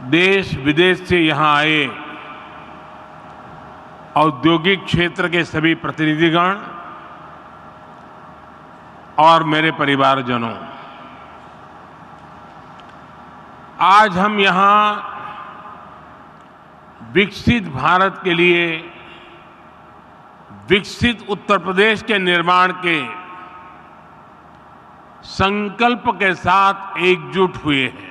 देश विदेश से यहां आए औद्योगिक क्षेत्र के सभी प्रतिनिधिगण और मेरे परिवारजनों, आज हम यहां विकसित भारत के लिए विकसित उत्तर प्रदेश के निर्माण के संकल्प के साथ एकजुट हुए हैं।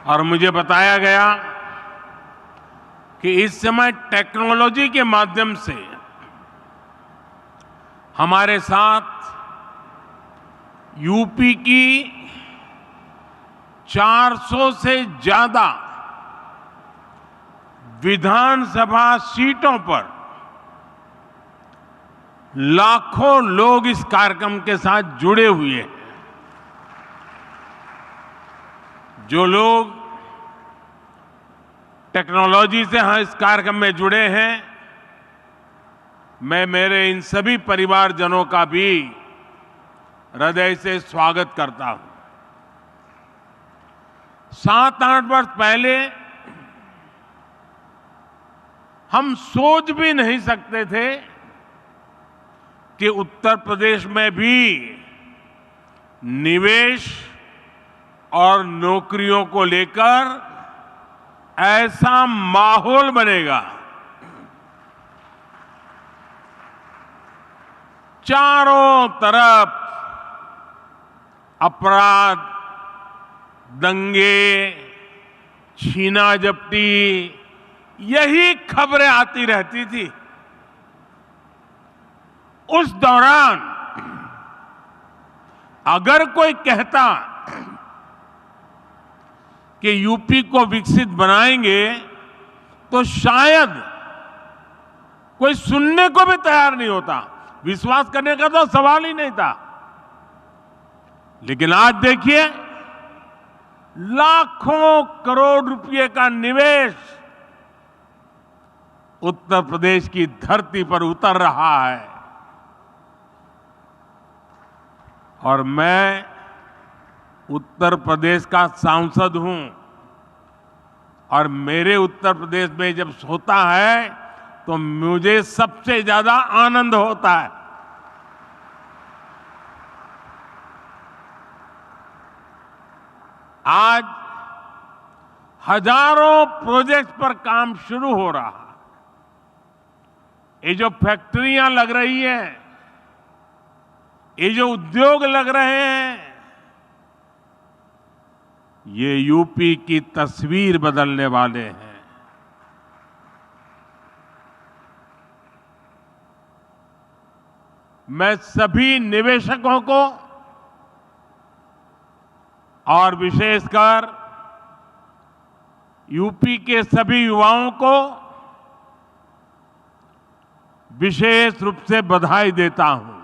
और मुझे बताया गया कि इस समय टेक्नोलॉजी के माध्यम से हमारे साथ यूपी की 400 से ज्यादा विधानसभा सीटों पर लाखों लोग इस कार्यक्रम के साथ जुड़े हुए हैं। जो लोग टेक्नोलॉजी से इस कार्यक्रम में जुड़े हैं, मैं मेरे इन सभी परिवारजनों का भी हृदय से स्वागत करता हूं। 7-8 वर्ष पहले हम सोच भी नहीं सकते थे कि उत्तर प्रदेश में भी निवेश और नौकरियों को लेकर ऐसा माहौल बनेगा। चारों तरफ अपराध, दंगे, छीना झपटी, यही खबरें आती रहती थी। उस दौरान अगर कोई कहता कि यूपी को विकसित बनाएंगे तो शायद कोई सुनने को भी तैयार नहीं होता, विश्वास करने का तो सवाल ही नहीं था। लेकिन आज देखिए, लाखों करोड़ रुपए का निवेश उत्तर प्रदेश की धरती पर उतर रहा है। और मैं उत्तर प्रदेश का सांसद हूं और मेरे उत्तर प्रदेश में जब होता है तो मुझे सबसे ज्यादा आनंद होता है। आज हजारों प्रोजेक्ट्स पर काम शुरू हो रहा है। ये जो फैक्ट्रियां लग रही हैं, ये जो उद्योग लग रहे हैं, ये यूपी की तस्वीर बदलने वाले हैं। मैं सभी निवेशकों को और विशेषकर यूपी के सभी युवाओं को विशेष रूप से बधाई देता हूं।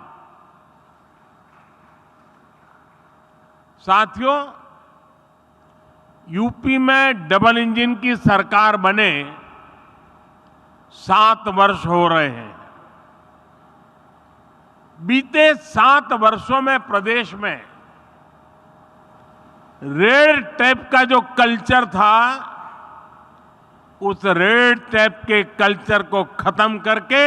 साथियों, यूपी में डबल इंजन की सरकार बने 7 वर्ष हो रहे हैं। बीते 7 वर्षों में प्रदेश में रेड टेप का जो कल्चर था, उस रेड टेप के कल्चर को खत्म करके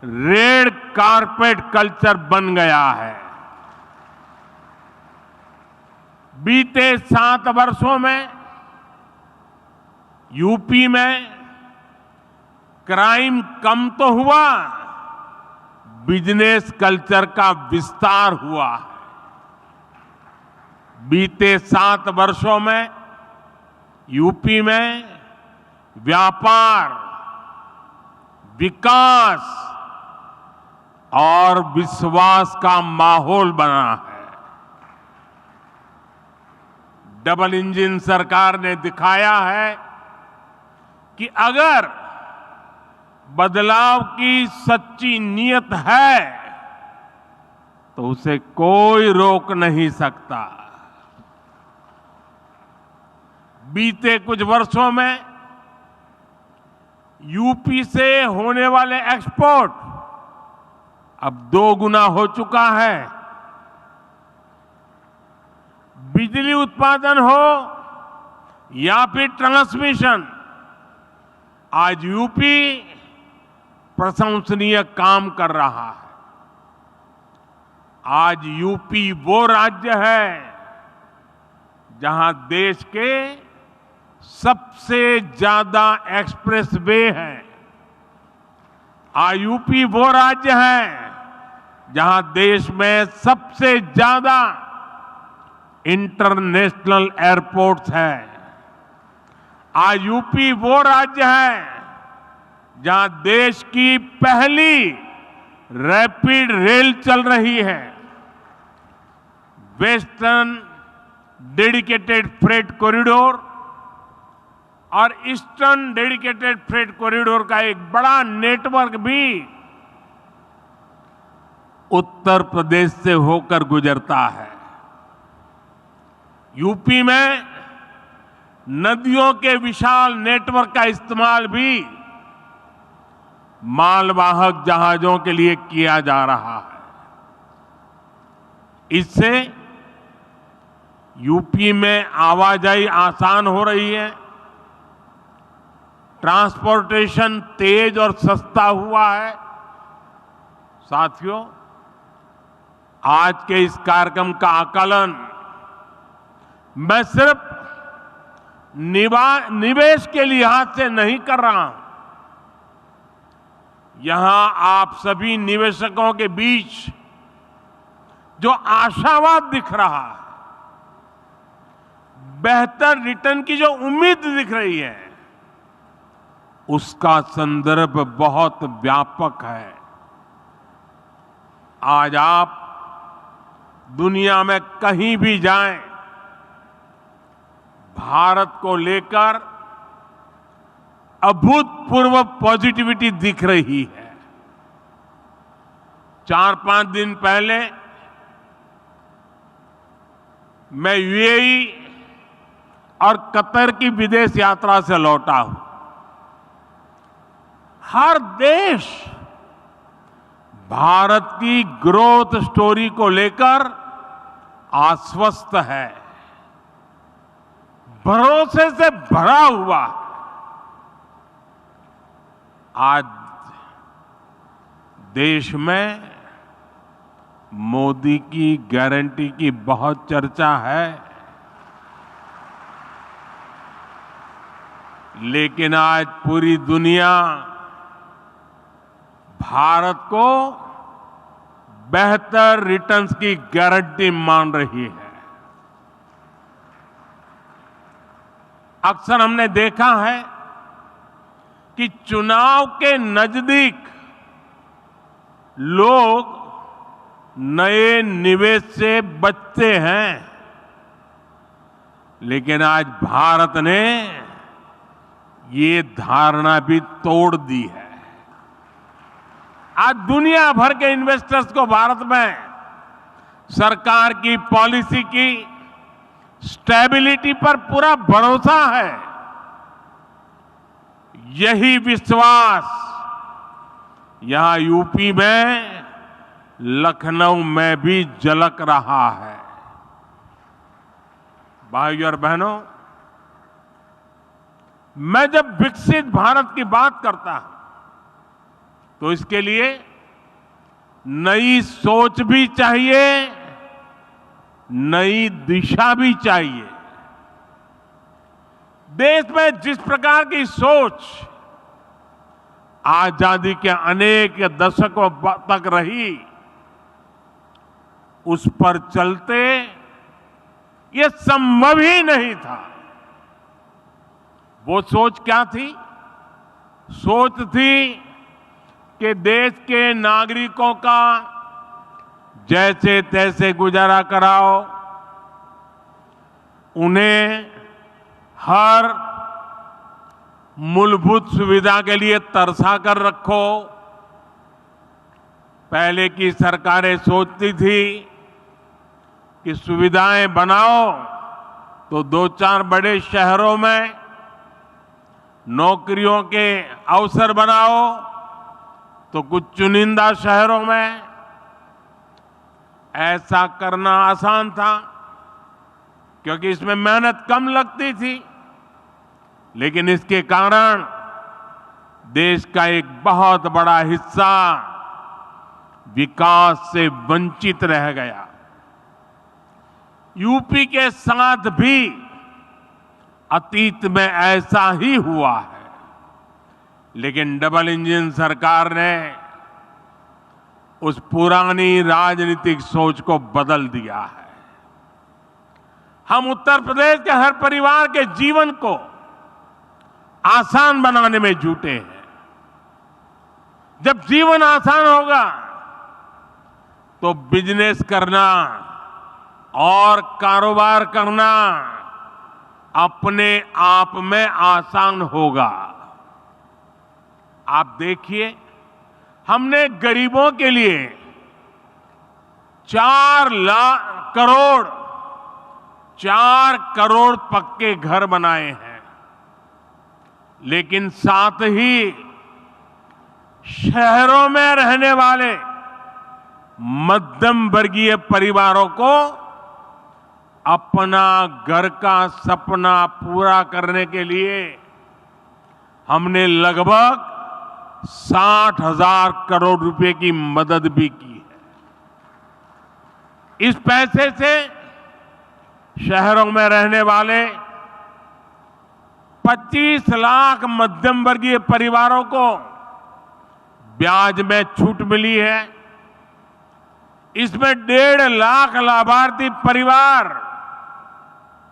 रेड कारपेट कल्चर बन गया है। बीते 7 वर्षों में यूपी में क्राइम कम तो हुआ, बिजनेस कल्चर का विस्तार हुआ। बीते 7 वर्षों में यूपी में व्यापार, विकास और विश्वास का माहौल बना है। डबल इंजन सरकार ने दिखाया है कि अगर बदलाव की सच्ची नीयत है तो उसे कोई रोक नहीं सकता। बीते कुछ वर्षों में यूपी से होने वाले एक्सपोर्ट अब 2 गुना हो चुका है। बिजली उत्पादन हो या फिर ट्रांसमिशन, आज यूपी प्रशंसनीय काम कर रहा है। आज यूपी वो राज्य है जहां देश के सबसे ज्यादा एक्सप्रेस वे हैं। आज यूपी वो राज्य है जहां देश में सबसे ज्यादा इंटरनेशनल एयरपोर्ट्स हैं। आज यूपी वो राज्य है जहां देश की पहली रैपिड रेल चल रही है। वेस्टर्न डेडिकेटेड फ्रेट कॉरिडोर और ईस्टर्न डेडिकेटेड फ्रेट कॉरिडोर का एक बड़ा नेटवर्क भी उत्तर प्रदेश से होकर गुजरता है। यूपी में नदियों के विशाल नेटवर्क का इस्तेमाल भी मालवाहक जहाजों के लिए किया जा रहा है। इससे यूपी में आवाजाही आसान हो रही है, ट्रांसपोर्टेशन तेज और सस्ता हुआ है। साथियों, आज के इस कार्यक्रम का आकलन मैं सिर्फ निवेश के लिहाज से नहीं कर रहा हूं। यहां आप सभी निवेशकों के बीच जो आशावाद दिख रहा है, बेहतर रिटर्न की जो उम्मीद दिख रही है, उसका संदर्भ बहुत व्यापक है। आज आप दुनिया में कहीं भी जाएं, भारत को लेकर अभूतपूर्व पॉजिटिविटी दिख रही है। 4-5 दिन पहले मैं यूएई और कतर की विदेश यात्रा से लौटा हूं। हर देश भारत की ग्रोथ स्टोरी को लेकर आश्वस्त है, भरोसे से भरा हुआ है। आज देश में मोदी की गारंटी की बहुत चर्चा है, लेकिन आज पूरी दुनिया भारत को बेहतर रिटर्न्स की गारंटी मान रही है। अक्सर हमने देखा है कि चुनाव के नजदीक लोग नए निवेश से बचते हैं, लेकिन आज भारत ने ये धारणा भी तोड़ दी है। आज दुनिया भर के इन्वेस्टर्स को भारत में सरकार की पॉलिसी की स्टेबिलिटी पर पूरा भरोसा है। यही विश्वास यहां यूपी में, लखनऊ में भी झलक रहा है। भाइयों और बहनों, मैं जब विकसित भारत की बात करता हूं तो इसके लिए नई सोच भी चाहिए, नई दिशा भी चाहिए। देश में जिस प्रकार की सोच आजादी के अनेक दशकों तक रही, उस पर चलते ये संभव ही नहीं था। वो सोच क्या थी? सोच थी कि देश के नागरिकों का जैसे तैसे गुजारा कराओ, उन्हें हर मूलभूत सुविधा के लिए तरसा कर रखो। पहले की सरकारें सोचती थी कि सुविधाएं बनाओ तो 2-4 बड़े शहरों में नौकरियों के अवसर बनाओ, तो कुछ चुनिंदा शहरों में। ऐसा करना आसान था, क्योंकि इसमें मेहनत कम लगती थी, लेकिन इसके कारण देश का एक बहुत बड़ा हिस्सा विकास से वंचित रह गया। यूपी के साथ भी अतीत में ऐसा ही हुआ है, लेकिन डबल इंजन सरकार ने उस पुरानी राजनीतिक सोच को बदल दिया है। हम उत्तर प्रदेश के हर परिवार के जीवन को आसान बनाने में जुटे हैं। जब जीवन आसान होगा तो बिजनेस करना और कारोबार करना अपने आप में आसान होगा। आप देखिए, हमने गरीबों के लिए 4 करोड़ पक्के घर बनाए हैं, लेकिन साथ ही शहरों में रहने वाले मध्यम वर्गीय परिवारों को अपना घर का सपना पूरा करने के लिए हमने लगभग 60,000 करोड़ रुपए की मदद भी की है। इस पैसे से शहरों में रहने वाले 25 लाख मध्यम वर्गीय परिवारों को ब्याज में छूट मिली है। इसमें 1.5 लाख लाभार्थी परिवार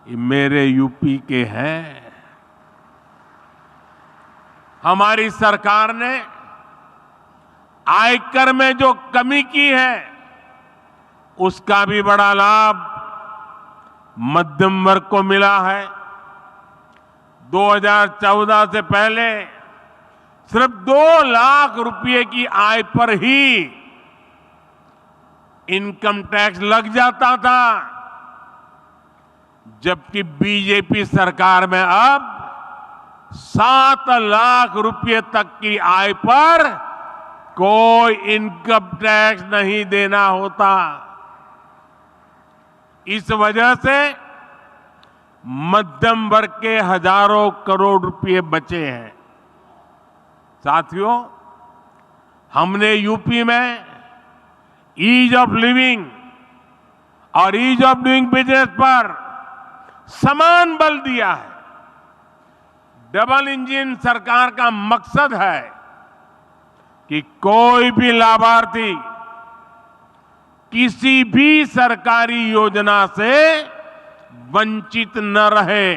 ये मेरे यूपी के हैं। हमारी सरकार ने आयकर में जो कमी की है, उसका भी बड़ा लाभ मध्यम वर्ग को मिला है। 2014 से पहले सिर्फ 2 लाख रुपए की आय पर ही इनकम टैक्स लग जाता था, जबकि बीजेपी सरकार में अब 7 लाख रुपए तक की आय पर कोई इनकम टैक्स नहीं देना होता। इस वजह से मध्यम वर्ग के हजारों करोड़ रुपए बचे हैं। साथियों, हमने यूपी में ईज ऑफ लिविंग और ईज ऑफ डूइंग बिजनेस पर समान बल दिया है। डबल इंजन सरकार का मकसद है कि कोई भी लाभार्थी किसी भी सरकारी योजना से वंचित न रहे।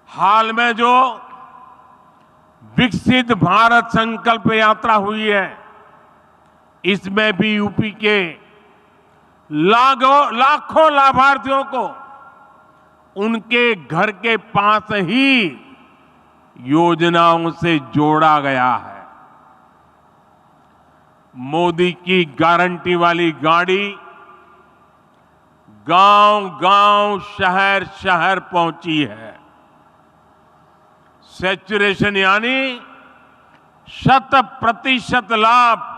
हाल में जो विकसित भारत संकल्प यात्रा हुई है, इसमें भी यूपी के लाखों लाभार्थियों को उनके घर के पास ही योजनाओं से जोड़ा गया है। मोदी की गारंटी वाली गाड़ी गांव-गांव, शहर-शहर पहुंची है। सैचुरेशन यानी 100% लाभ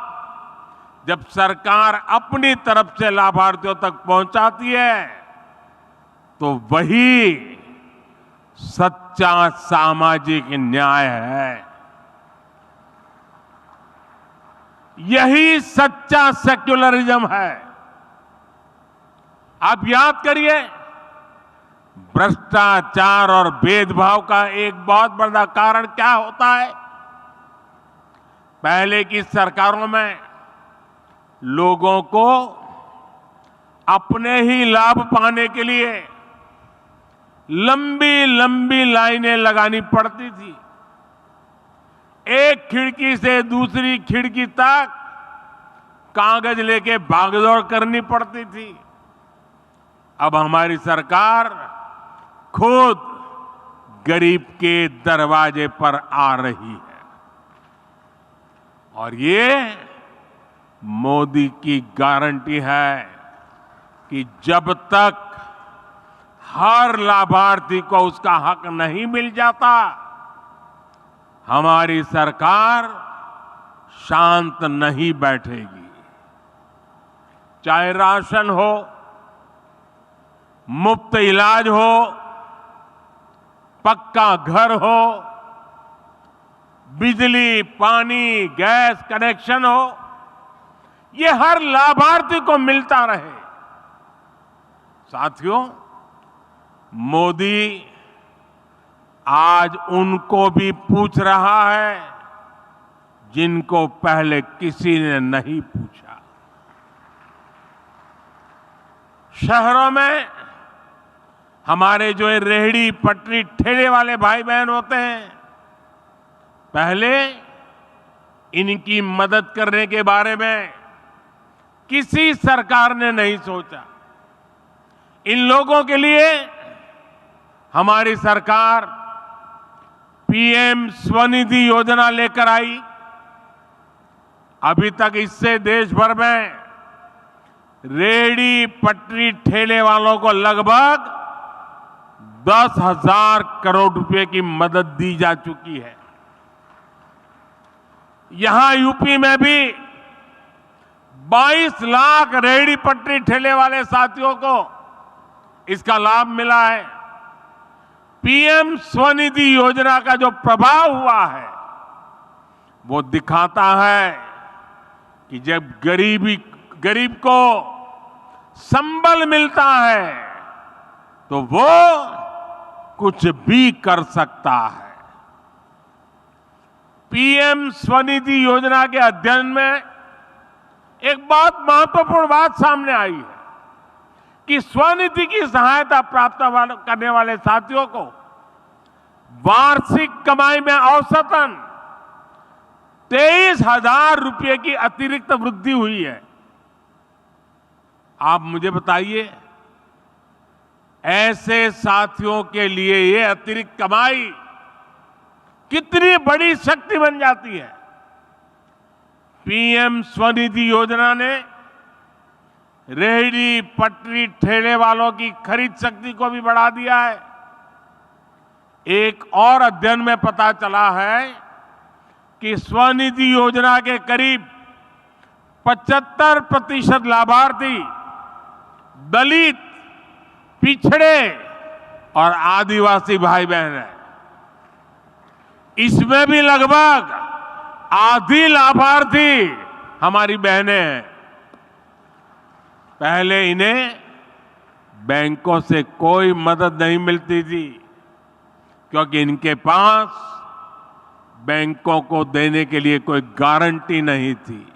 जब सरकार अपनी तरफ से लाभार्थियों तक पहुंचाती है, तो वही सच्चा सामाजिक न्याय है। यही सच्चा सेक्युलरिज्म है। आप याद करिए, भ्रष्टाचार और भेदभाव का एक बहुत बड़ा कारण क्या होता है। पहले की सरकारों में लोगों को अपने ही लाभ पाने के लिए लंबी लंबी लाइनें लगानी पड़ती थी। एक खिड़की से दूसरी खिड़की तक कागज लेके भागदौड़ करनी पड़ती थी। अब हमारी सरकार खुद गरीब के दरवाजे पर आ रही है, और ये मोदी की गारंटी है कि जब तक हर लाभार्थी को उसका हक नहीं मिल जाता, हमारी सरकार शांत नहीं बैठेगी। चाहे राशन हो, मुफ्त इलाज हो, पक्का घर हो, बिजली, पानी, गैस कनेक्शन हो, ये हर लाभार्थी को मिलता रहे। साथियों, मोदी आज उनको भी पूछ रहा है जिनको पहले किसी ने नहीं पूछा। शहरों में हमारे जो ये रेहड़ी पटरी ठेले वाले भाई बहन होते हैं, पहले इनकी मदद करने के बारे में किसी सरकार ने नहीं सोचा। इन लोगों के लिए हमारी सरकार पीएम स्वनिधि योजना लेकर आई। अभी तक इससे देश भर में रेहड़ी पटरी ठेले वालों को लगभग 10,000 करोड़ रुपए की मदद दी जा चुकी है। यहां यूपी में भी 22 लाख रेहड़ी पटरी ठेले वाले साथियों को इसका लाभ मिला है। पीएम स्वनिधि योजना का जो प्रभाव हुआ है वो दिखाता है कि जब गरीब को संबल मिलता है तो वो कुछ भी कर सकता है। पीएम स्वनिधि योजना के अध्ययन में एक बहुत महत्वपूर्ण बात सामने आई है कि स्वनिधि की सहायता प्राप्त करने वाले साथियों को वार्षिक कमाई में औसतन 23,000 रुपये की अतिरिक्त वृद्धि हुई है। आप मुझे बताइए, ऐसे साथियों के लिए ये अतिरिक्त कमाई कितनी बड़ी शक्ति बन जाती है। पीएम स्वनिधि योजना ने रेहड़ी पटरी ठेले वालों की खरीद शक्ति को भी बढ़ा दिया है। एक और अध्ययन में पता चला है कि स्वनिधि योजना के करीब 75% लाभार्थी दलित, पिछड़े और आदिवासी भाई बहन हैं। इसमें भी लगभग आधी लाभार्थी हमारी बहनें हैं। पहले इन्हें बैंकों से कोई मदद नहीं मिलती थी क्योंकि इनके पास बैंकों को देने के लिए कोई गारंटी नहीं थी।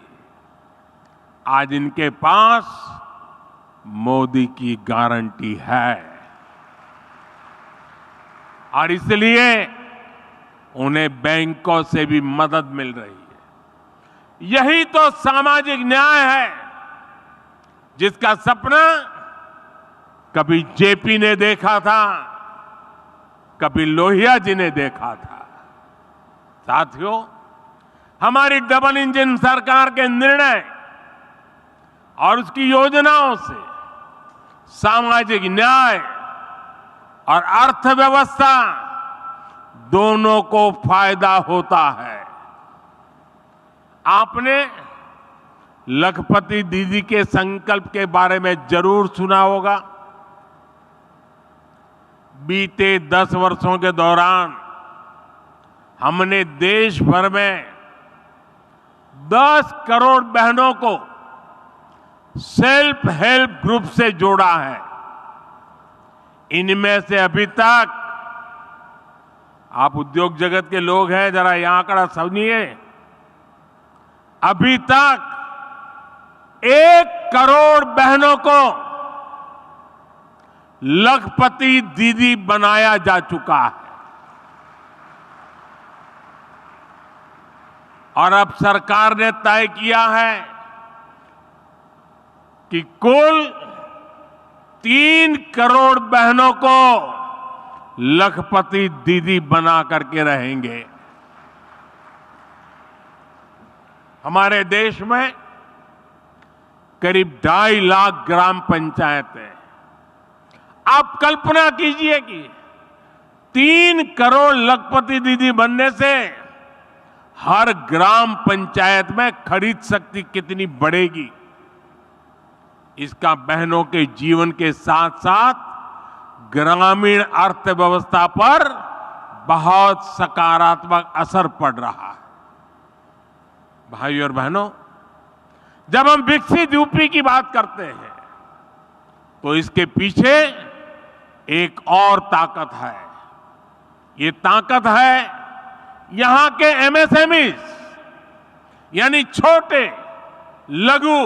आज इनके पास मोदी की गारंटी है और इसलिए उन्हें बैंकों से भी मदद मिल रही है। यही तो सामाजिक न्याय है जिसका सपना कभी जेपी ने देखा था, कभी लोहिया जी ने देखा था। साथियों, हमारी डबल इंजन सरकार के निर्णय और उसकी योजनाओं से सामाजिक न्याय और अर्थव्यवस्था दोनों को फायदा होता है। आपने लखपति दीदी के संकल्प के बारे में जरूर सुना होगा। बीते 10 वर्षों के दौरान हमने देश भर में 10 करोड़ बहनों को सेल्फ हेल्प ग्रुप से जोड़ा है। इनमें से अभी तक, आप उद्योग जगत के लोग हैं, जरा यह आंकड़ा समझिए, अभी तक 1 करोड़ बहनों को लखपति दीदी बनाया जा चुका है। और अब सरकार ने तय किया है कि कुल 3 करोड़ बहनों को लखपति दीदी बना करके रहेंगे। हमारे देश में करीब 2.5 लाख ग्राम पंचायतें। आप कल्पना कीजिए कि 3 करोड़ लखपति दीदी बनने से हर ग्राम पंचायत में खरीद शक्ति कितनी बढ़ेगी। इसका बहनों के जीवन के साथ साथ ग्रामीण अर्थव्यवस्था पर बहुत सकारात्मक असर पड़ रहा है। भाइयों और बहनों, जब हम विकसित यूपी की बात करते हैं तो इसके पीछे एक और ताकत है। ये ताकत है यहां के एमएसएमई, यानी छोटे, लघु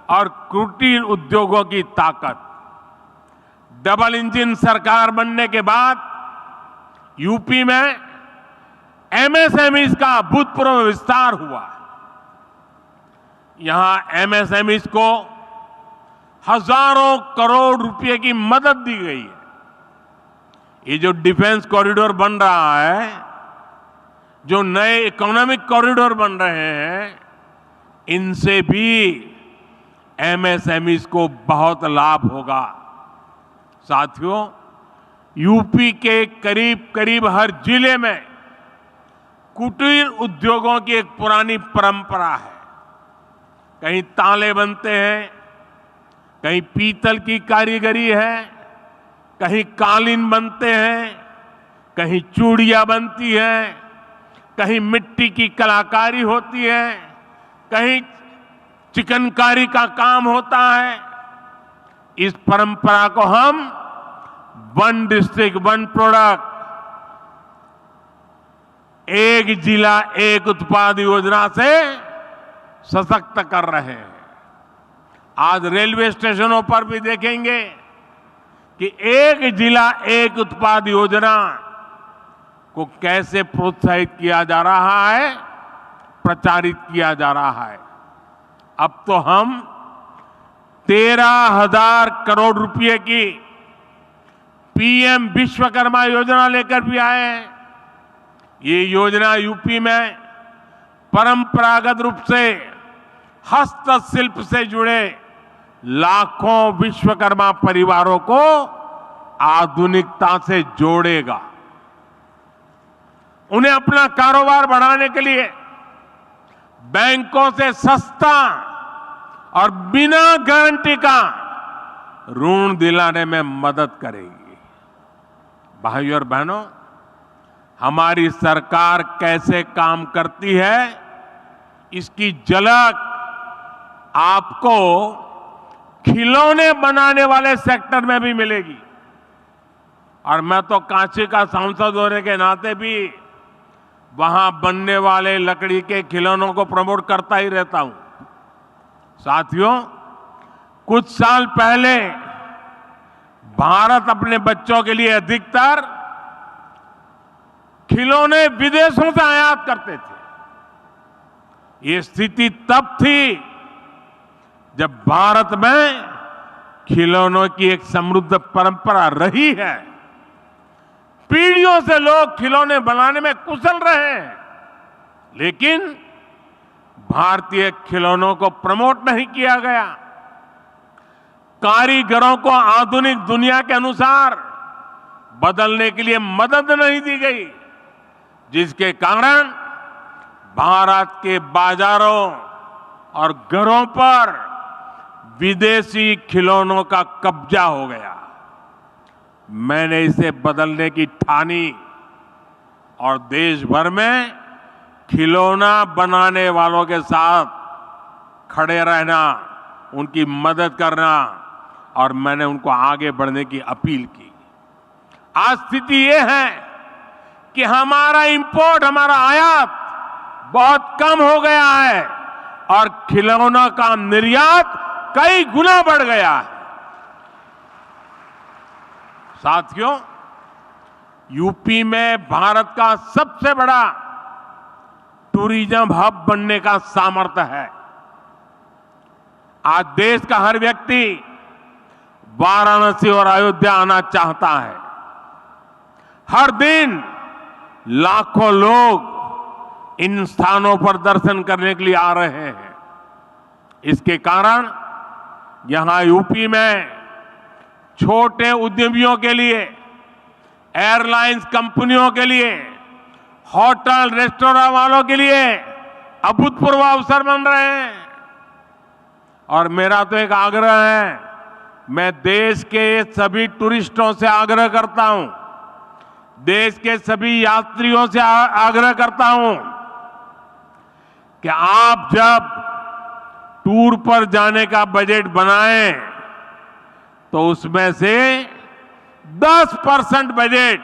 और कुटीर उद्योगों की ताकत। डबल इंजन सरकार बनने के बाद यूपी में एमएसएमई का अभूतपूर्व विस्तार हुआ। यहां एमएसएमई को हजारों करोड़ रुपए की मदद दी गई है। ये जो डिफेंस कॉरिडोर बन रहा है, जो नए इकोनॉमिक कॉरिडोर बन रहे हैं, इनसे भी एमएसएमई को बहुत लाभ होगा। साथियों, यूपी के करीब करीब हर जिले में कुटीर उद्योगों की एक पुरानी परंपरा है। कहीं ताले बनते हैं, कहीं पीतल की कारीगरी है, कहीं कालीन बनते हैं, कहीं चूड़ियां बनती हैं, कहीं मिट्टी की कलाकारी होती है, कहीं चिकनकारी का काम होता है। इस परंपरा को हम वन डिस्ट्रिक्ट वन प्रोडक्ट, एक जिला एक उत्पाद योजना से सशक्त कर रहे हैं। आज रेलवे स्टेशनों पर भी देखेंगे कि एक जिला एक उत्पाद योजना को कैसे प्रोत्साहित किया जा रहा है, प्रचारित किया जा रहा है। अब तो हम 13,000 करोड़ रुपए की पीएम विश्वकर्मा योजना लेकर भी आए हैं। ये योजना यूपी में परंपरागत रूप से हस्तशिल्प से जुड़े लाखों विश्वकर्मा परिवारों को आधुनिकता से जोड़ेगा। उन्हें अपना कारोबार बढ़ाने के लिए बैंकों से सस्ता और बिना गारंटी का ऋण दिलाने में मदद करेगी। भाइयों और बहनों, हमारी सरकार कैसे काम करती है, इसकी झलक आपको खिलौने बनाने वाले सेक्टर में भी मिलेगी। और मैं तो कांची का सांसद होने के नाते भी वहां बनने वाले लकड़ी के खिलौनों को प्रमोट करता ही रहता हूं। साथियों, कुछ साल पहले भारत अपने बच्चों के लिए अधिकतर खिलौने विदेशों से आयात करते थे। ये स्थिति तब थी जब भारत में खिलौनों की एक समृद्ध परंपरा रही है। पीढ़ियों से लोग खिलौने बनाने में कुशल रहे हैं, लेकिन भारतीय खिलौनों को प्रमोट नहीं किया गया। कारीगरों को आधुनिक दुनिया के अनुसार बदलने के लिए मदद नहीं दी गई, जिसके कारण भारत के बाजारों और घरों पर विदेशी खिलौनों का कब्जा हो गया। मैंने इसे बदलने की ठानी और देश भर में खिलौना बनाने वालों के साथ खड़े रहना, उनकी मदद करना और मैंने उनको आगे बढ़ने की अपील की। आज स्थिति ये है कि हमारा इंपोर्ट, हमारा आयात बहुत कम हो गया है और खिलौनों का निर्यात कई गुना बढ़ गया है। साथियों, यूपी में भारत का सबसे बड़ा टूरिज्म हब बनने का सामर्थ्य है। आज देश का हर व्यक्ति वाराणसी और अयोध्या आना चाहता है। हर दिन लाखों लोग इन स्थानों पर दर्शन करने के लिए आ रहे हैं। इसके कारण यहां यूपी में छोटे उद्यमियों के लिए, एयरलाइंस कंपनियों के लिए, होटल रेस्टोरेंट वालों के लिए अभूतपूर्व अवसर बन रहे हैं। और मेरा तो एक आग्रह है मैं देश के सभी टूरिस्टों से आग्रह करता हूं, देश के सभी यात्रियों से आग्रह करता हूं कि आप जब टूर पर जाने का बजट बनाएं तो उसमें से 10% बजट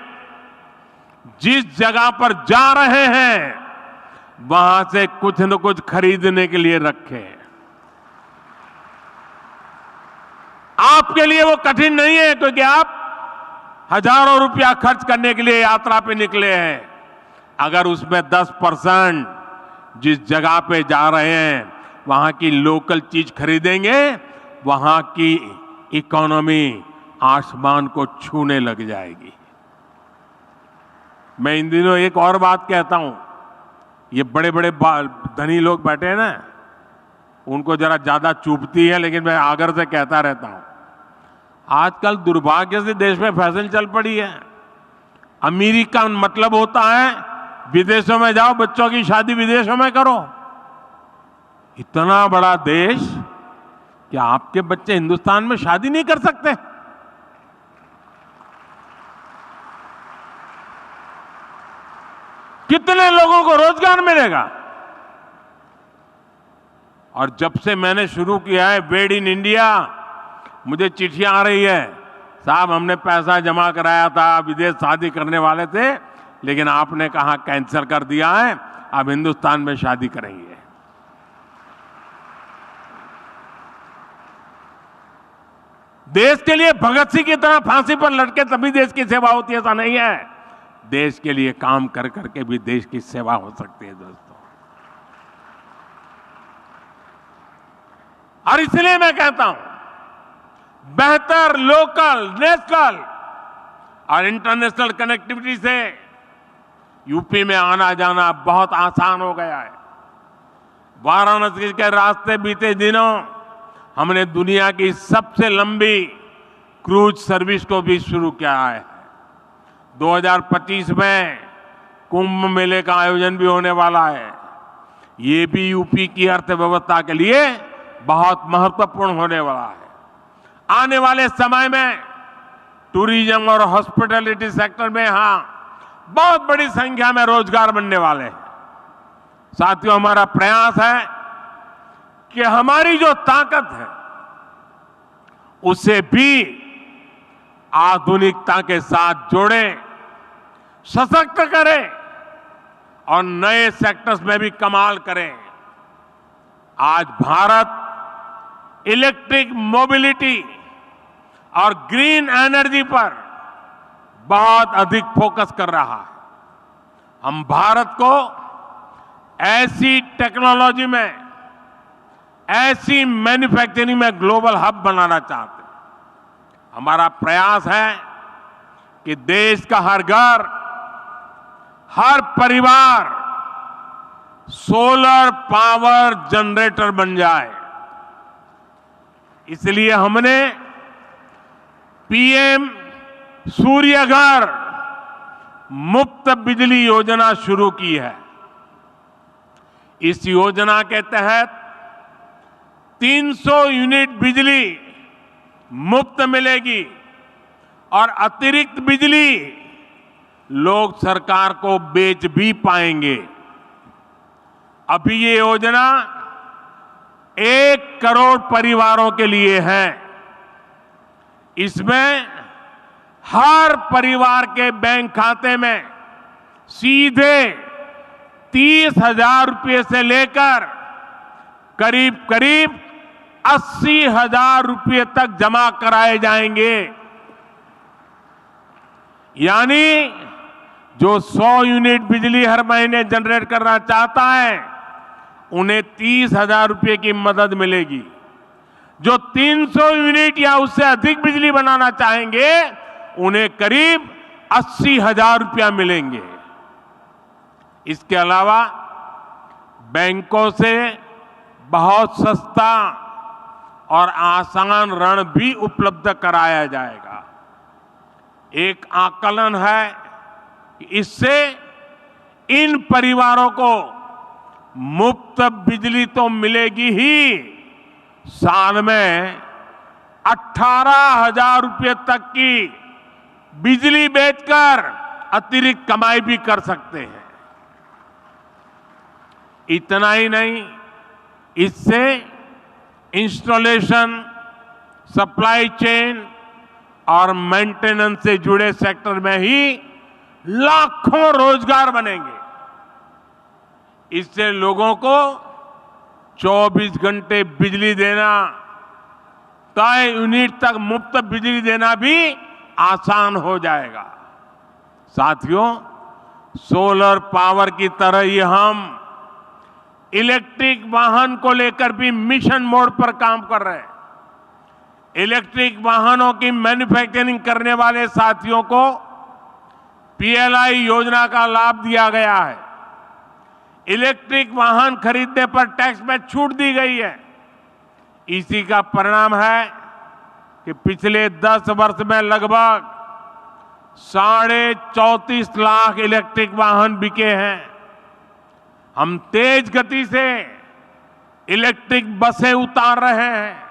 जिस जगह पर जा रहे हैं वहां से कुछ न कुछ खरीदने के लिए रखें। आपके लिए वो कठिन नहीं है क्योंकि आप हजारों रुपया खर्च करने के लिए यात्रा पे निकले हैं। अगर उसमें 10% जिस जगह पे जा रहे हैं वहां की लोकल चीज खरीदेंगे, वहां की इकोनॉमी आसमान को छूने लग जाएगी। मैं इन दिनों एक और बात कहता हूं, ये बड़े बड़े धनी लोग बैठे हैं ना, उनको जरा ज्यादा चुभती है, लेकिन मैं आग्रह से कहता रहता हूं। आजकल दुर्भाग्य से देश में फैशन चल पड़ी है, अमीरी का मतलब होता है विदेशों में जाओ, बच्चों की शादी विदेशों में करो। इतना बड़ा देश, क्या आपके बच्चे हिंदुस्तान में शादी नहीं कर सकते? कितने लोगों को रोजगार मिलेगा? और जब से मैंने शुरू किया है मेड इन इंडिया, मुझे चिट्ठियां आ रही है, साहब हमने पैसा जमा कराया था, विदेश शादी करने वाले थे, लेकिन आपने कहा कैंसिल कर दिया है, अब हिंदुस्तान में शादी करेंगे। देश के लिए भगत सिंह की तरह फांसी पर लटके तभी देश की सेवा होती है, ऐसा नहीं है। देश के लिए काम कर करके भी देश की सेवा हो सकती है दोस्तों। और इसलिए मैं कहता हूं, बेहतर लोकल, नेशनल और इंटरनेशनल कनेक्टिविटी से यूपी में आना जाना बहुत आसान हो गया है। वाराणसी के रास्ते बीते दिनों हमने दुनिया की सबसे लंबी क्रूज सर्विस को भी शुरू किया है। 2025 में कुंभ मेले का आयोजन भी होने वाला है। ये भी यूपी की अर्थव्यवस्था के लिए बहुत महत्वपूर्ण होने वाला है। आने वाले समय में टूरिज्म और हॉस्पिटैलिटी सेक्टर में यहां बहुत बड़ी संख्या में रोजगार बनने वाले हैं। साथियों, हमारा प्रयास है कि हमारी जो ताकत है उसे भी आधुनिकता के साथ जोड़ें, सशक्त करें और नए सेक्टर्स में भी कमाल करें। आज भारत इलेक्ट्रिक मोबिलिटी और ग्रीन एनर्जी पर बहुत अधिक फोकस कर रहा है। हम भारत को ऐसी टेक्नोलॉजी में, ऐसी मैन्युफैक्चरिंग में ग्लोबल हब बनाना चाहते हैं। हमारा प्रयास है कि देश का हर घर, हर परिवार सोलर पावर जनरेटर बन जाए। इसलिए हमने पीएम सूर्य घर मुफ्त बिजली योजना शुरू की है। इस योजना के तहत 300 यूनिट बिजली मुफ्त मिलेगी और अतिरिक्त बिजली लोग सरकार को बेच भी पाएंगे। अभी ये योजना 1 करोड़ परिवारों के लिए है। इसमें हर परिवार के बैंक खाते में सीधे 30,000 रुपये से लेकर करीब करीब 80,000 रुपये तक जमा कराए जाएंगे। यानी जो 100 यूनिट बिजली हर महीने जनरेट करना चाहता है उन्हें 30,000 रुपये की मदद मिलेगी। जो 300 यूनिट या उससे अधिक बिजली बनाना चाहेंगे उन्हें करीब 80,000 रुपया मिलेंगे। इसके अलावा बैंकों से बहुत सस्ता और आसान ऋण भी उपलब्ध कराया जाएगा। एक आकलन है कि इससे इन परिवारों को मुफ्त बिजली तो मिलेगी ही, साल में 18,000 रुपये तक की बिजली बेचकर अतिरिक्त कमाई भी कर सकते हैं। इतना ही नहीं, इससे इंस्टॉलेशन, सप्लाई चेन और मेंटेनेंस से जुड़े सेक्टर में ही लाखों रोजगार बनेंगे। इससे लोगों को 24 घंटे बिजली देना, तय यूनिट तक मुफ्त बिजली देना भी आसान हो जाएगा। साथियों, सोलर पावर की तरह ही हम इलेक्ट्रिक वाहन को लेकर भी मिशन मोड पर काम कर रहे हैं। इलेक्ट्रिक वाहनों की मैन्युफैक्चरिंग करने वाले साथियों को पीएलआई योजना का लाभ दिया गया है। इलेक्ट्रिक वाहन खरीदने पर टैक्स में छूट दी गई है। इसी का परिणाम है कि पिछले 10 वर्ष में लगभग 34.5 लाख इलेक्ट्रिक वाहन बिके हैं। हम तेज गति से इलेक्ट्रिक बसें उतार रहे हैं,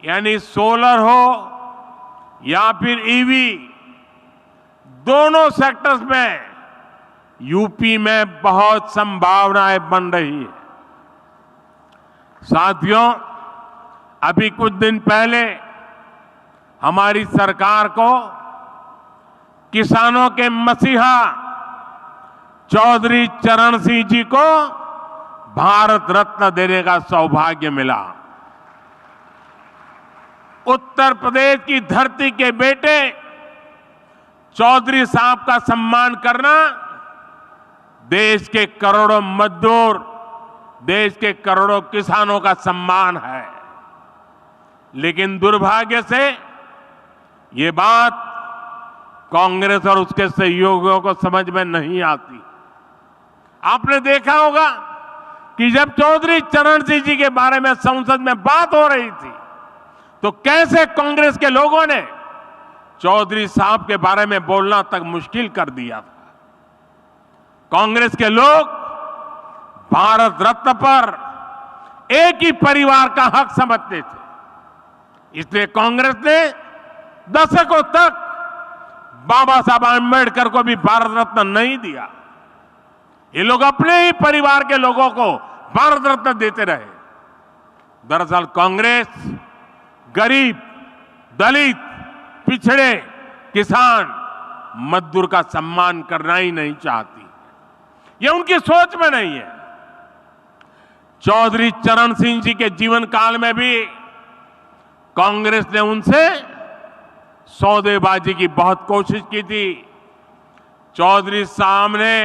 यानी सोलर हो या फिर ईवी, दोनों सेक्टर्स में यूपी में बहुत संभावनाएं बन रही है। साथियों, अभी कुछ दिन पहले हमारी सरकार को किसानों के मसीहा चौधरी चरण सिंह जी को भारत रत्न देने का सौभाग्य मिला। उत्तर प्रदेश की धरती के बेटे चौधरी साहब का सम्मान करना देश के करोड़ों मजदूर, देश के करोड़ों किसानों का सम्मान है। लेकिन दुर्भाग्य से ये बात कांग्रेस और उसके सहयोगियों को समझ में नहीं आती। आपने देखा होगा कि जब चौधरी चरण सिंह जी के बारे में संसद में बात हो रही थी तो कैसे कांग्रेस के लोगों ने चौधरी साहब के बारे में बोलना तक मुश्किल कर दिया था। कांग्रेस के लोग भारत रत्न पर एक ही परिवार का हक समझते थे। इसलिए कांग्रेस ने दशकों तक बाबा साहब आंबेडकर को भी भारत रत्न नहीं दिया। ये लोग अपने ही परिवार के लोगों को भारत रत्न देते रहे। दरअसल कांग्रेस गरीब, दलित, पिछड़े, किसान, मजदूर का सम्मान करना ही नहीं चाहती। ये उनकी सोच में नहीं है। चौधरी चरण सिंह जी के जीवन काल में भी कांग्रेस ने उनसे सौदेबाजी की बहुत कोशिश की थी। चौधरी साहब ने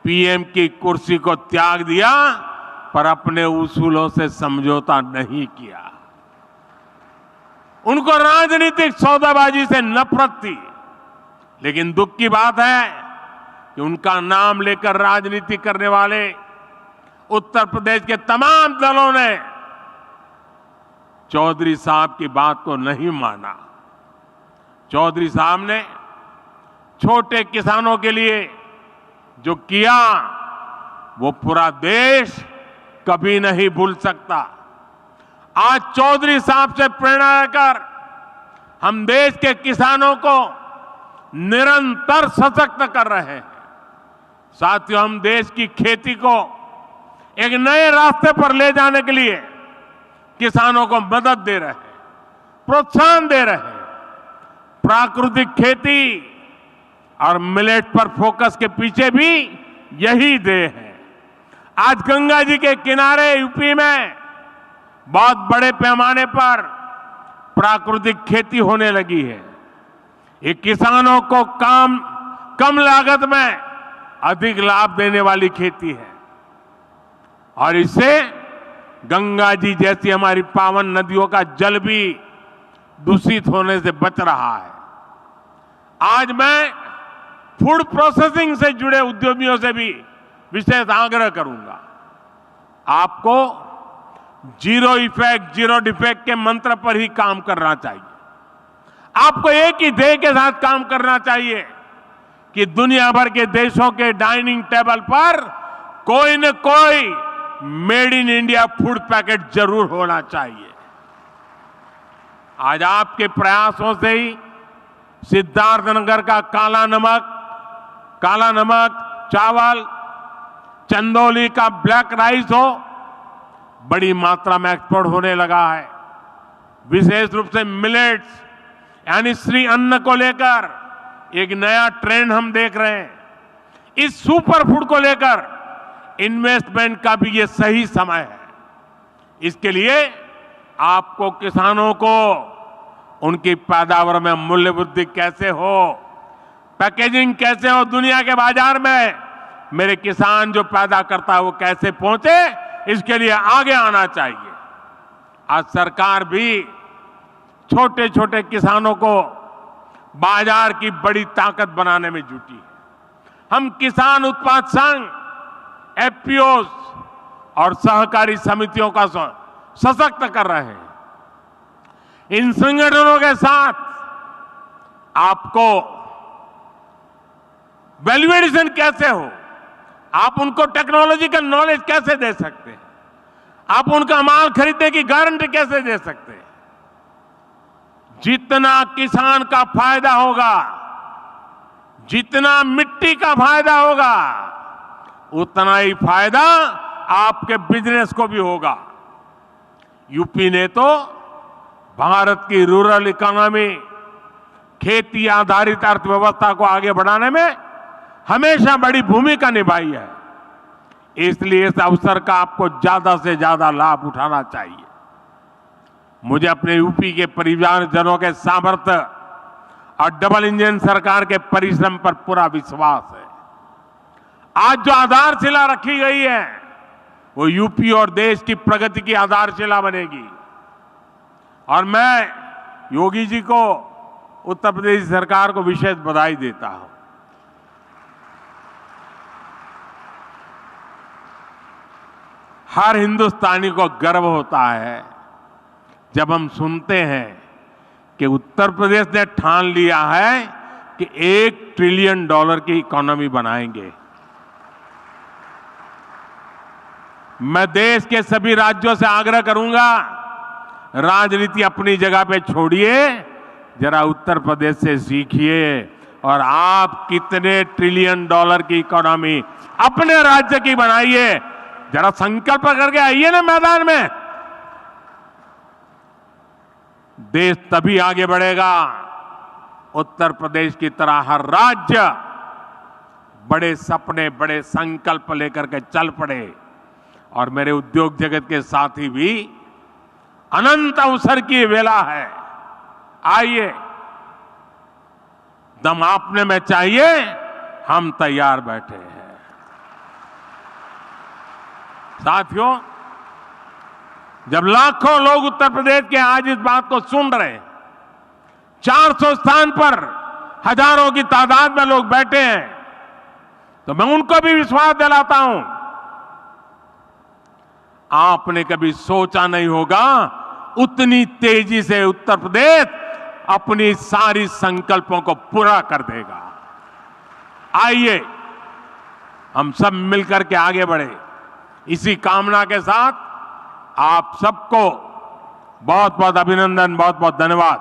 पीएम की कुर्सी को त्याग दिया, पर अपने उसूलों से समझौता नहीं किया। उनको राजनीतिक सौदाबाजी से नफरत थी। लेकिन दुख की बात है कि उनका नाम लेकर राजनीति करने वाले उत्तर प्रदेश के तमाम दलों ने चौधरी साहब की बात को नहीं माना। चौधरी साहब ने छोटे किसानों के लिए जो किया वो पूरा देश कभी नहीं भूल सकता। आज चौधरी साहब से प्रेरणा लेकर हम देश के किसानों को निरंतर सशक्त कर रहे हैं। साथियों, हम देश की खेती को एक नए रास्ते पर ले जाने के लिए किसानों को मदद दे रहे हैं, प्रोत्साहन दे रहे हैं। प्राकृतिक खेती और मिलेट पर फोकस के पीछे भी यही ध्येय है। आज गंगा जी के किनारे यूपी में बहुत बड़े पैमाने पर प्राकृतिक खेती होने लगी है। ये किसानों को कम लागत में अधिक लाभ देने वाली खेती है और इससे गंगा जी जैसी हमारी पावन नदियों का जल भी दूषित होने से बच रहा है। आज मैं फूड प्रोसेसिंग से जुड़े उद्यमियों से भी विशेष आग्रह करूंगा। आपको जीरो इफेक्ट, जीरो डिफेक्ट के मंत्र पर ही काम करना चाहिए। आपको एक ही ध्येय के साथ काम करना चाहिए कि दुनिया भर के देशों के डाइनिंग टेबल पर कोई न कोई made in India food packet जरूर होना चाहिए। आज आपके प्रयासों से ही सिद्धार्थनगर का काला नमक चावल, चंदौली का ब्लैक राइस हो, बड़ी मात्रा में एक्सपोर्ट होने लगा है। विशेष रूप से मिलेट्स यानी श्री अन्न को लेकर एक नया ट्रेंड हम देख रहे हैं। इस सुपर फूड को लेकर इन्वेस्टमेंट का भी ये सही समय है। इसके लिए आपको किसानों को उनकी पैदावार में मूल्य वृद्धि कैसे हो, पैकेजिंग कैसे हो, दुनिया के बाजार में मेरे किसान जो पैदा करता है वो कैसे पहुंचे, इसके लिए आगे आना चाहिए। आज सरकार भी छोटे छोटे किसानों को बाजार की बड़ी ताकत बनाने में जुटी है। हम किसान उत्पाद संघ, एफपीओ और सहकारी समितियों का सशक्त कर रहे हैं। इन संगठनों के साथ आपको वैल्यू एडिशन कैसे हो, आप उनको टेक्नोलॉजी का नॉलेज कैसे दे सकते हैं, आप उनका माल खरीदने की गारंटी कैसे दे सकते हैं। जितना किसान का फायदा होगा, जितना मिट्टी का फायदा होगा, उतना ही फायदा आपके बिजनेस को भी होगा। यूपी ने तो भारत की रूरल इकोनॉमी, खेती आधारित अर्थव्यवस्था को आगे बढ़ाने में हमेशा बड़ी भूमिका निभाई है। इसलिए इस अवसर का आपको ज्यादा से ज्यादा लाभ उठाना चाहिए। मुझे अपने यूपी के परिवारजनों के सामर्थ्य और डबल इंजन सरकार के परिश्रम पर पूरा विश्वास है। आज जो आधारशिला रखी गई है वो यूपी और देश की प्रगति की आधारशिला बनेगी। और मैं योगी जी को, उत्तर प्रदेश सरकार को विशेष बधाई देता हूं। हर हिंदुस्तानी को गर्व होता है जब हम सुनते हैं कि उत्तर प्रदेश ने ठान लिया है कि $1 ट्रिलियन की इकोनॉमी बनाएंगे। मैं देश के सभी राज्यों से आग्रह करूंगा, राजनीति अपनी जगह पे छोड़िए, जरा उत्तर प्रदेश से सीखिए और आप कितने $1 ट्रिलियन की इकोनॉमी अपने राज्य की बनाइए। जरा संकल्प करके आइए ना मैदान में। देश तभी आगे बढ़ेगा उत्तर प्रदेश की तरह हर राज्य बड़े सपने, बड़े संकल्प लेकर के चल पड़े। और मेरे उद्योग जगत के साथी भी, अनंत अवसर की वेला है। आइए, दम आपने में चाहिए, हम तैयार बैठे हैं। साथियों, जब लाखों लोग उत्तर प्रदेश के आज इस बात को सुन रहे हैं, 400 स्थान पर हजारों की तादाद में लोग बैठे हैं, तो मैं उनको भी विश्वास दिलाता हूं, आपने कभी सोचा नहीं होगा उतनी तेजी से उत्तर प्रदेश अपनी सारी संकल्पों को पूरा कर देगा। आइए हम सब मिलकर के आगे बढ़े। इसी कामना के साथ आप सबको बहुत बहुत अभिनंदन, बहुत बहुत धन्यवाद।